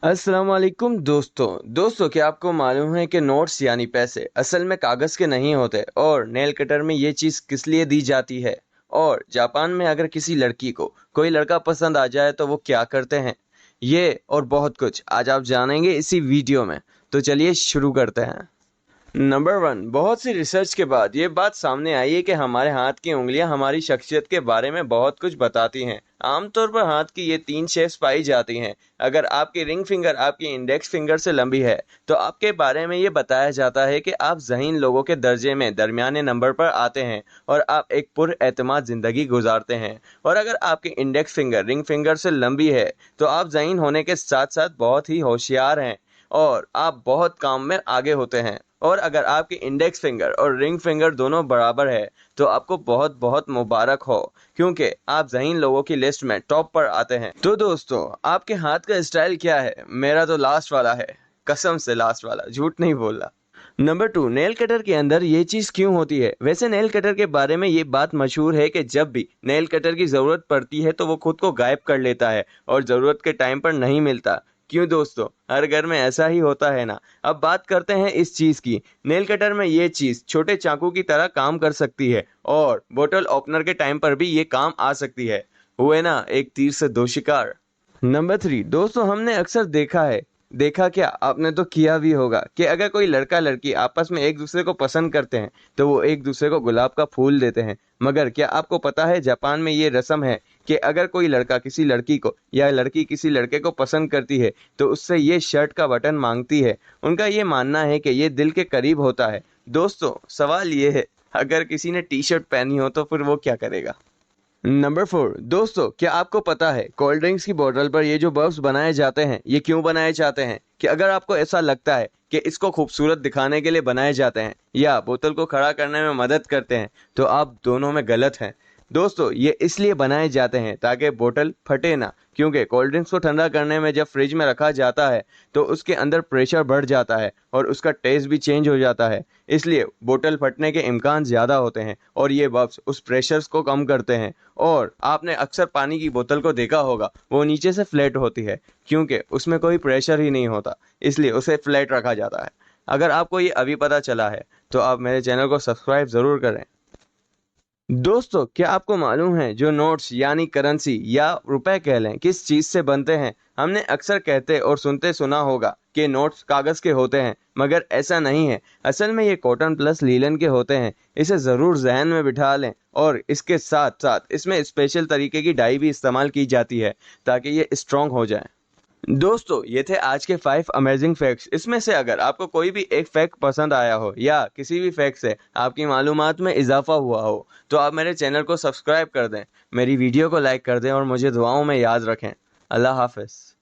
अस्सलाम वालेकुम दोस्तों क्या आपको मालूम है कि नोट्स यानी पैसे असल में कागज़ के नहीं होते और नेल कटर में ये चीज़ किस लिए दी जाती है। और जापान में अगर किसी लड़की को कोई लड़का पसंद आ जाए तो वो क्या करते हैं, ये और बहुत कुछ आज आप जानेंगे इसी वीडियो में। तो चलिए शुरू करते हैं। नंबर वन, बहुत सी रिसर्च के बाद ये बात सामने आई है कि हमारे हाथ की उंगलियां हमारी शख्सियत के बारे में बहुत कुछ बताती हैं। आमतौर पर हाथ की ये 3 शेप्स पाई जाती हैं। अगर आपकी रिंग फिंगर आपकी इंडेक्स फिंगर से लंबी है तो आपके बारे में ये बताया जाता है कि आप ज़हीन लोगों के दर्जे में दरमियाने नंबर पर आते हैं और आप एक पुरएतमाद ज़िंदगी गुजारते हैं। और अगर आपकी इंडेक्स फिंगर रिंग फिंगर से लंबी है तो आप ज़हीन होने के साथ साथ बहुत ही होशियार हैं और आप बहुत काम में आगे होते हैं। और अगर आपकी इंडेक्स फिंगर और रिंग फिंगर दोनों बराबर है तो आपको बहुत बहुत मुबारक हो, क्योंकि आप ज़हीन लोगों की लिस्ट में टॉप पर आते हैं। तो दोस्तों, आपके हाथ का स्टाइल क्या है? मेरा तो लास्ट वाला है, कसम से लास्ट वाला, झूठ नहीं बोल रहा। नंबर टू, नेल कटर के अंदर ये चीज़ क्यों होती है? वैसे नेल कटर के बारे में ये बात मशहूर है कि जब भी नेल कटर की ज़रूरत पड़ती है तो वो खुद को गायब कर लेता है और ज़रूरत के टाइम पर नहीं मिलता। क्यों दोस्तों, हर घर में ऐसा ही होता है ना। अब बात करते हैं इस चीज़ की। नेल कटर में ये चीज़ छोटे चाकू की तरह काम कर सकती है और बोतल ओपनर के टाइम पर भी ये काम आ सकती है। हुए ना एक तीर से दो शिकार। नंबर थ्री, दोस्तों हमने अक्सर देखा क्या, आपने तो किया भी होगा कि अगर कोई लड़का लड़की आपस में एक दूसरे को पसंद करते हैं तो वो एक दूसरे को गुलाब का फूल देते हैं। मगर क्या आपको पता है जापान में ये रस्म है कि अगर कोई लड़का किसी लड़की को या लड़की किसी लड़के को पसंद करती है तो उससे ये शर्ट का बटन मांगती है। उनका ये मानना है कि ये दिल के करीब होता है। दोस्तों सवाल ये है, अगर किसी ने टी शर्ट पहनी हो तो फिर वो क्या करेगा? नंबर फोर, दोस्तों क्या आपको पता है कोल्ड ड्रिंक्स की बोतल पर ये जो बल्ब्स बनाए जाते हैं ये क्यों बनाए जाते हैं? कि अगर आपको ऐसा लगता है कि इसको खूबसूरत दिखाने के लिए बनाए जाते हैं या बोतल को खड़ा करने में मदद करते हैं तो आप दोनों में गलत हैं। दोस्तों ये इसलिए बनाए जाते हैं ताकि बोतल फटे ना, क्योंकि कोल्ड ड्रिंक्स को ठंडा करने में जब फ्रिज में रखा जाता है तो उसके अंदर प्रेशर बढ़ जाता है और उसका टेस्ट भी चेंज हो जाता है। इसलिए बोतल फटने के इम्कान ज़्यादा होते हैं और ये बल्ब्स उस प्रेशर्स को कम करते हैं। और आपने अक्सर पानी की बोतल को देखा होगा, वो नीचे से फ्लैट होती है क्योंकि उसमें कोई प्रेशर ही नहीं होता, इसलिए उसे फ्लैट रखा जाता है। अगर आपको ये अभी पता चला है तो आप मेरे चैनल को सब्सक्राइब ज़रूर करें। दोस्तों क्या आपको मालूम है जो नोट्स यानी करेंसी या रुपए कह लें किस चीज़ से बनते हैं? हमने अक्सर कहते और सुनते सुना होगा कि नोट्स कागज़ के होते हैं, मगर ऐसा नहीं है। असल में ये कॉटन प्लस लीलन के होते हैं। इसे ज़रूर जहन में बिठा लें और इसके साथ साथ इसमें स्पेशल तरीके की डाई भी इस्तेमाल की जाती है ताकि ये स्ट्रॉन्ग हो जाए। दोस्तों ये थे आज के 5 अमेजिंग फैक्ट्स। इसमें से अगर आपको कोई भी एक फैक्ट पसंद आया हो या किसी भी फैक्ट से आपकी मालूमात में इजाफा हुआ हो तो आप मेरे चैनल को सब्सक्राइब कर दें, मेरी वीडियो को लाइक कर दें और मुझे दुआओं में याद रखें। अल्लाह हाफ़िज़।